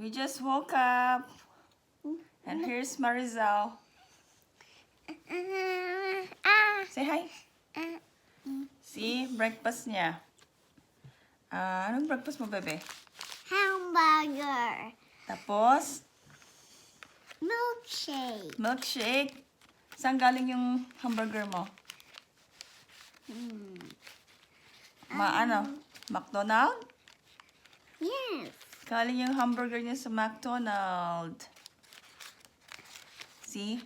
We just woke up. And here's Marizal. Say hi. See, breakfast niya. Anong breakfast mo, bebe? Hamburger. Tapos, Milkshake. milkshake. Saan galing yung hamburger mo? McDonald? Yes. Galing yung hamburger niya sa McDonald. See?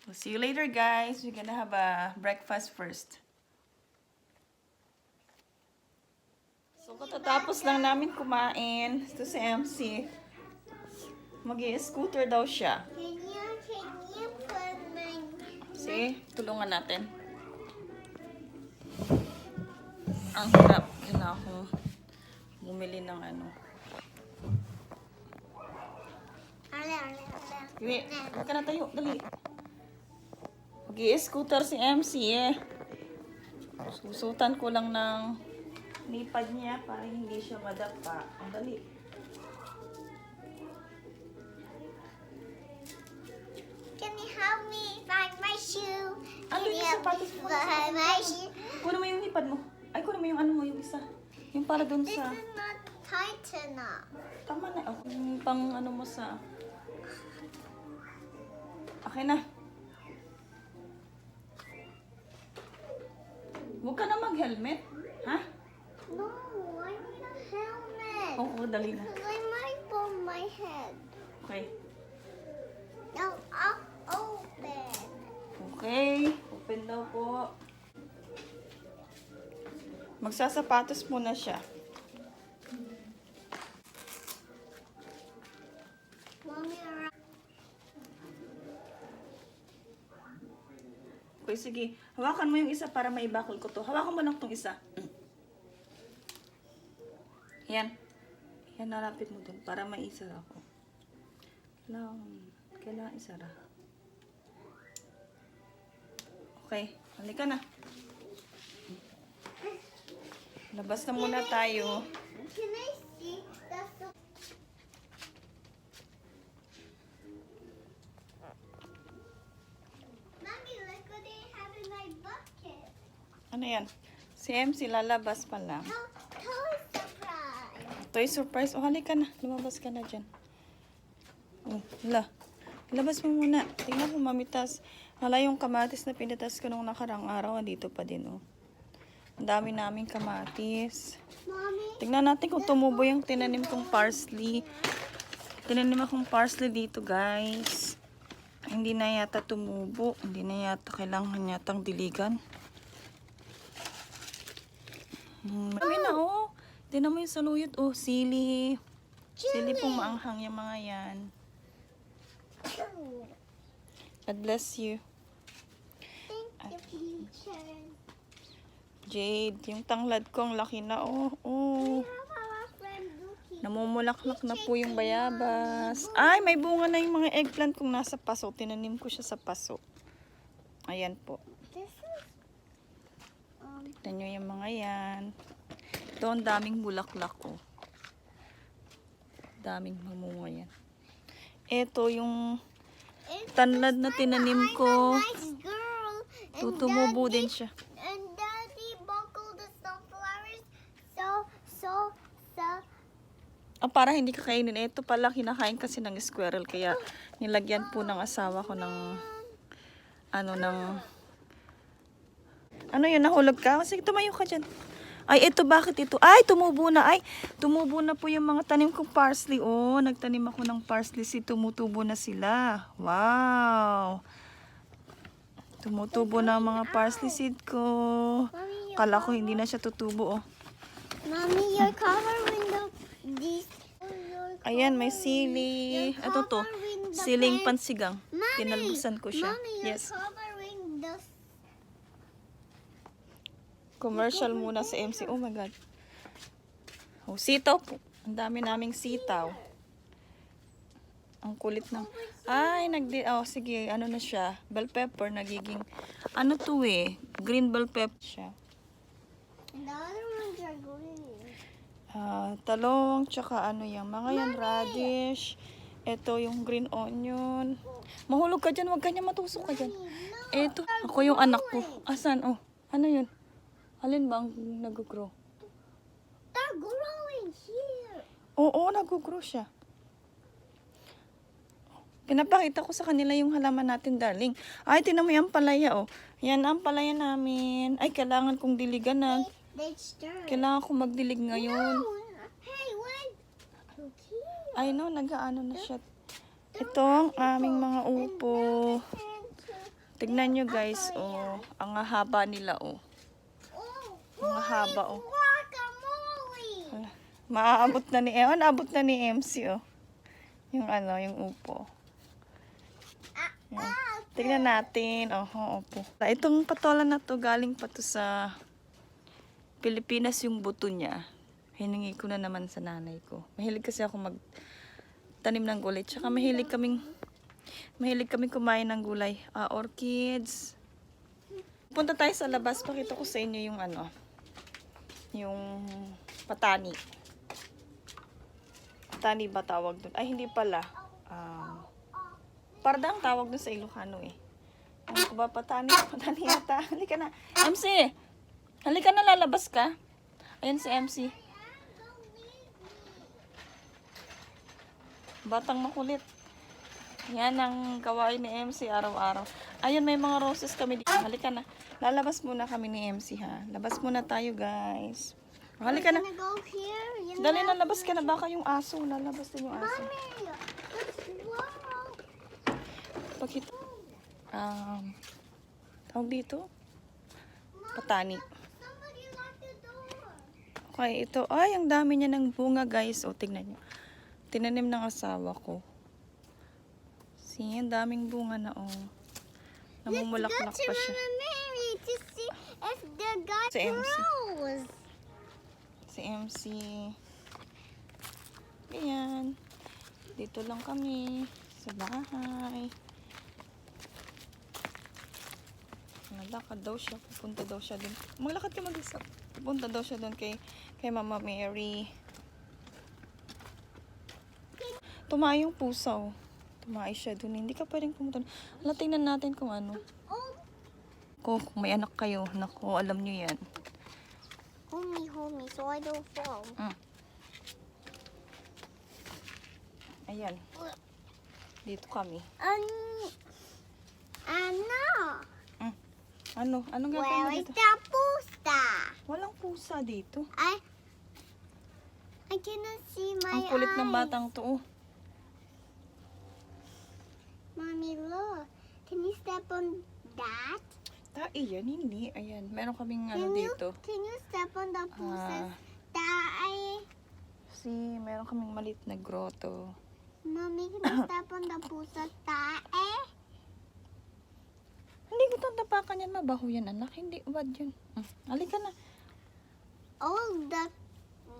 We'll see you later, guys. We're gonna have a breakfast first. So, katatapos lang namin kumain. Ito si MC. Mag-i-scooter daw siya. Can you put my... See? Tulungan natin. Ang hirap. Kailangan akong bumili ng ano. Wait, huwag ka na tayo. Dali. Mag-i-scooter si MC eh. Susutan ko lang ng lipad niya para hindi siya madapa. Ang dali. Can you help me find my shoe? Ano Can yung you help me sapatos mo? find my shoe? Kunin mo yung lipad mo. Ay, kunin mo yung ano mo, yung isa. Yung para dun This sa... is not tight enough. Tama na. Oh, yung pang ano mo sa... Okay na. Huwag ka na mag-helmet. Ha? No, I need a helmet. Oo, dali na. Because I might bump my head. Okay. Now, I'll open. Okay. Open daw po. Magsasapatos muna siya. Mommy, Okay, sige. Hawakan mo yung isa para maibakol ko to. Hawakan mo lang tong isa. Yan. Yan, narapit mo dun para maisara ako. Kailangan isara. Okay. Halika na. Labas na muna tayo. can I see the... Mommy, look what they have in my bucket. Ano yan? Si MC lalabas pa lang. Toy surprise. Toy surprise. O, halika na. Lumabas ka na dyan. Oh, hala. Labas mo muna. Tingnan ko mamitas. Hala yung kamatis na pinatas ko nung nakarang araw. Andito pa din, oh. Ang dami naming kamatis. Mommy, Tingnan natin kung tumubo yung tinanim kong parsley. Tinanim akong parsley dito, guys. Hindi na yata tumubo. Hindi na yata kailangan yatang diligan. Marami na, oh. Tingnan mo yung saluyot, oh. Sili. Sili pong maanghang yung mga yan. God bless you. thank you, future. Jade, yung tanglad ko, ang laki na, oh. Oh. We have our friend Lucky. Namumulaklak na po yung bayabas. Ay, may bunga na yung mga eggplant kung nasa paso. Tinanim ko siya sa paso. Ayan po. This is Tignan nyo yung mga yan. Ito, ang daming bulaklak ko. Daming mamunga yan. Ito yung tanlad na tinanim ko. nice girl. And Tutumubo din siya. And Daddy buckled the sunflowers so Para hindi kakainin. Ito pala, kinakain kasi ng squirrel. Kaya nilagyan po ng asawa ko ng ano yun, nahulog ka? Sige, tumayo ka dyan. Ay, ito, bakit ito? Ay, tumubo na. Ay, tumubo na po yung mga tanim kong parsley. Oh, nagtanim ako ng parsley. Tumutubo na sila. Wow. Tumutubo na ang mga parsley seed ko. Kala ko hindi na siya tutubo, oh. Mommy, you're covering these. Ayan, may sili. Ito to, siling pansigang. Tinalbusan ko siya. Mommy, you're Yes. covering the... Commercial muna sa MC. Oh my God. Oh, sitaw po. Ang dami naming sitaw. Ang kulit ng... Ay, sige, ano na siya. Bell pepper, nagiging... Ano to eh? Green bell pepper siya. And the other ones are green. talong, tsaka ano yan, mga yan, radish. Ito yung green onion. Mahulog ka dyan, huwag ka niya matusok ka dyan. Ito, ako yung anak ko. Asan? Oh, ano yun? Alin ba ang nag-grow? They're growing here. Oo, nag-grow siya. Pinapakita ko sa kanila yung halaman natin, darling. Ay, tinan mo yung palaya, oh. Yan ang palaya namin. Ay, kailangan kong diligan na. They stir. Kailangan kong magdilig ngayon. No. Hey, what? Okay. Ay, no, nag-ano na siya. Ito ang aming mga upo. Tignan nyo, guys, oh. Ang haba nila, oh. Ang haba, oh. Guacamole. Maaabot na ni naabot na ni MC, oh. Yung ano, yung upo. Yan. Tignan natin. Opo. Itong patola na to, galing pa to sa Pilipinas yung buto niya. Hiningi ko na naman sa nanay ko. Mahilig kasi ako magtanim ng gulay. Tsaka mahilig kaming kumain ng gulay. Orchids. Punta tayo sa labas. Pakita ko sa inyo yung ano. Yung patani. Patani ba tawag dun? Ay, hindi pala. Pardang tawag dun sa Ilocano eh. Ano ko ba? Patani yata. Halika na. MC! Halika na, lalabas ka. Ayan si MC. Batang makulit. Yan ang gawain ni MC araw-araw. Ayun, may mga roses kami dito. Halika na. Lalabas muna kami ni MC, ha. Labas muna tayo, guys. Halika na. We're gonna go here. You Dali know? na, labas ka na. Baka yung aso. Lalabas din yung aso. Mommy, let's walk. Pakita. Tawag dito. Patani. Somebody locked the door. Okay, ito. Ay, ang dami niya ng bunga, guys. O, tignan nyo. Tinanim ng asawa ko. See, ang daming bunga na, oh. Namumulaklak Let's go pa to siya. Mama Mary to see if the guy Si MC. grows. Si MC. Ayan. Dito lang kami. Sa bahay. Nalakad daw siya. Pupunta daw siya dun. Maglakad ka mag-isa. Pupunta daw siya dun kay Mama Mary. Tumayo yung pusa, oh. Tumayo siya dun. Hindi ka pwedeng pumunta. Hala, tingnan natin kung ano. Oh, Kung may anak kayo. Naku, alam nyo yan. hold me, so I don't fall. Ayan. Dito kami. No. Ano? Anong gagawin mo Where is dito? the pusta? Walang pusa dito. I cannot see my Ang kulit ng eyes. batang to, oh. Mommy, look. Can you step on that? Iyan, hindi. Ayan, meron kaming ano dito. Can you step on the pusa's Ah. thigh? See, meron kaming maliit na grotto. Mommy, can you step on the pusa's thigh? Hindi ko tatapakan yan. Mabaho yan, anak. Hindi, wad yun. Halika na. Oh,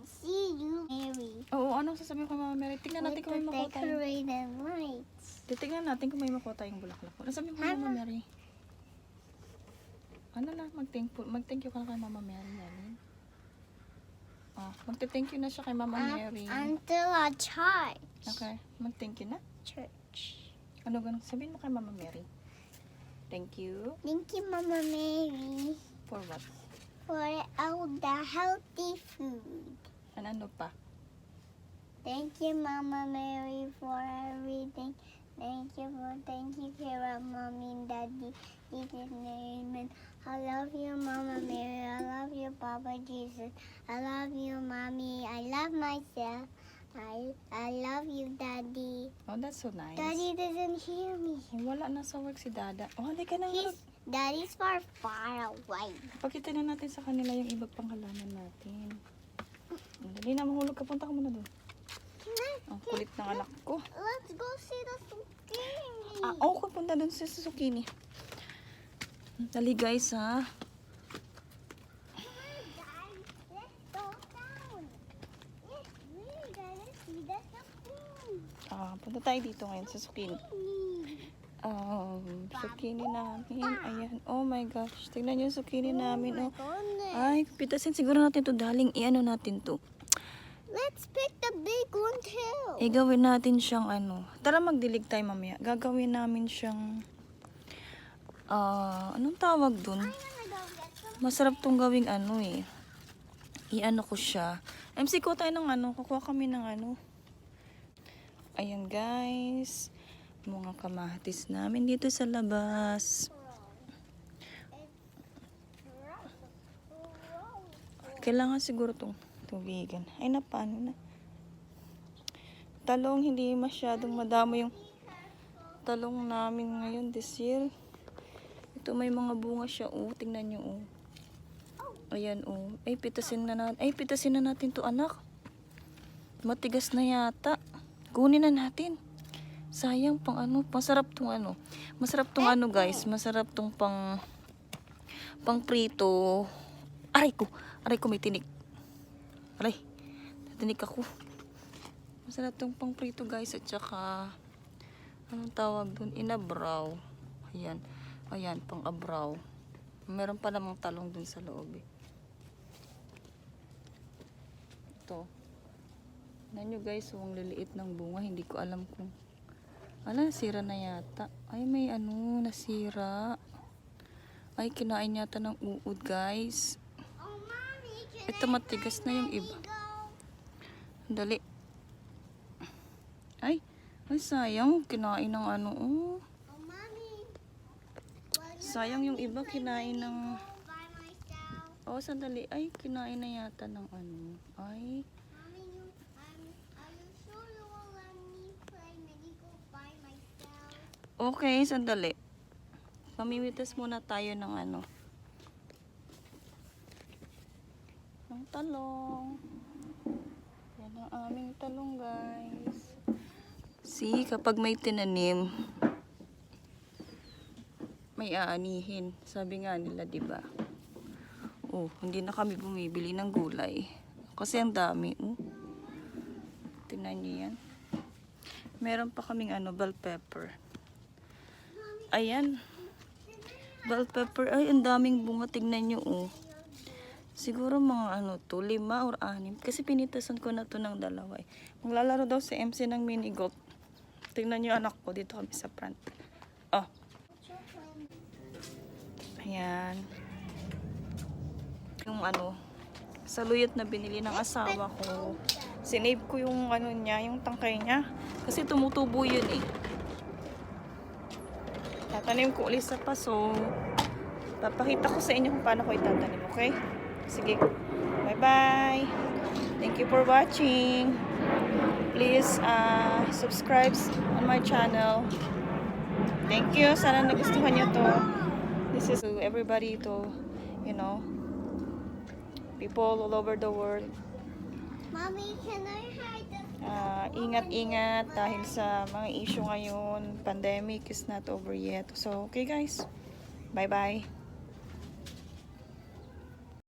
see you, Mary. Oo, anong sasabihin ko, Mama Mary? Tingnan natin kung may makuha tayong... decorated lights. Titignan natin kung may makuha tayong bulaklak. Ano sabihin ko, Mama Mary? Ano na, mag-thank you ka na kay Mama Mary. Magte-thank you na siya kay Mama Mary. Until a church. Okay, mag-thank you na. Church. Ano ganun? Sabihin mo kay Mama Mary. Thank you. Thank you, Mama Mary, For what? for all the healthy food. Ano pa? Thank you, Mama Mary, for everything. Thank you for taking care of Mommy and Daddy. Amen. I love you, Mama Mary. I love you, Papa Jesus. I love you, Mommy. I love myself. I love you, Daddy. Oh, that's so nice. Daddy doesn't hear me. Wala na sa work si Dada. Oh, halika na. Daddy's far away. Pakita na natin sa kanila yung iba pang halaman natin. Dali na, mahulog ka. Punta ka muna doon. Ang kulit ng anak ko. Let's go see the zucchini. Okay, punta doon sa zucchini. Dali guys, ha. Let's go down. Yes, really, let's see the zucchini. Punta tayo dito ngayon sa zucchini. Zucchini namin. Ayan. Oh my gosh. Tignan nyo yung zucchini namin. Oh. Goodness. Ay, pitasin siguro natin to daling. I-ano natin to. Let's pick the big one too. Gawin natin siyang ano. Tara magdilig tayo mamaya. Gagawin namin siyang anong tawag dun? I'm gonna go get some. Masarap tong gawing ano eh. I-ano ko siya. MC ko tayo ng ano. Kukuha kami ng ano. Ayan guys. Mga kamatis namin dito sa labas. Kailangan siguro itong tubigan. Ay, napaano na. Talong, hindi masyadong madamo yung talong namin ngayon this year. Ito may mga bunga siya. Oh, tingnan nyo. Oh. Ayan, oh. Ay, pitasin na natin. Ay, pitasin na natin to anak. Matigas na yata. Kunin na natin. Sayang pang ano. Masarap tong ano. Masarap tong ano guys. Masarap tong pang prito. Aray ko may tinik. Aray. Tinik ako. Masarap tong pang prito guys. At saka anong tawag dun? Inabraw. Ayan. Ayan, pang abraw. Meron pa namang talong dun sa loob eh. Ito. Tignan nyo guys, ang liliit ng bunga. Hindi ko alam kung nasira na yata. Ay, may ano, nasira. Ay, kinain yata ng uod guys. Oh, mommy, can Ito matigas na yung iba. go? Dali. Ay, sayang. Kinain ng ano. Oh. Oh, mommy. Sayang yung iba kinain ng... By myself. Oh, sandali. Ay, kinain na yata ng ano. Ay. Mommy, are you sure you will let me play mini golf by myself? Okay, sandali. Mamimitas muna tayo ng ano. Ng talong. Yan ang aming talong, guys. See, kapag may tinanim, may aanihin. Sabi nga nila, di ba? Oh, hindi na kami bumibili ng gulay. Kasi ang dami, oh. Tingnan niyo yan. Meron pa kaming ano, bell pepper. Ayan. Bell pepper. Ay, ang daming bunga. Tignan nyo, oh. Siguro mga ano to, 5 or 6. Kasi pinitasan ko na to ng 2 eh. Maglalaro daw si MC ng mini golf. Tignan nyo anak ko. Dito kami sa front. Oh. Ayan. Yung ano, saluyot na binili ng asawa ko. Sinave ko yung ano niya, yung tangkay niya. Kasi tumutubo yun eh. Tatanim ko ulit sa paso. Papakita ko sa inyo kung paano ko itatanim, okay? Sige. Bye-bye. Thank you for watching. Please subscribe on my channel. Thank you. Sana nagustuhan nyo to. This is to everybody to, you know, people all over the world. Mommy, can I hide the Ingat-ingat dahil sa mga issue ngayon. Pandemic is not over yet. So, okay guys. Bye-bye.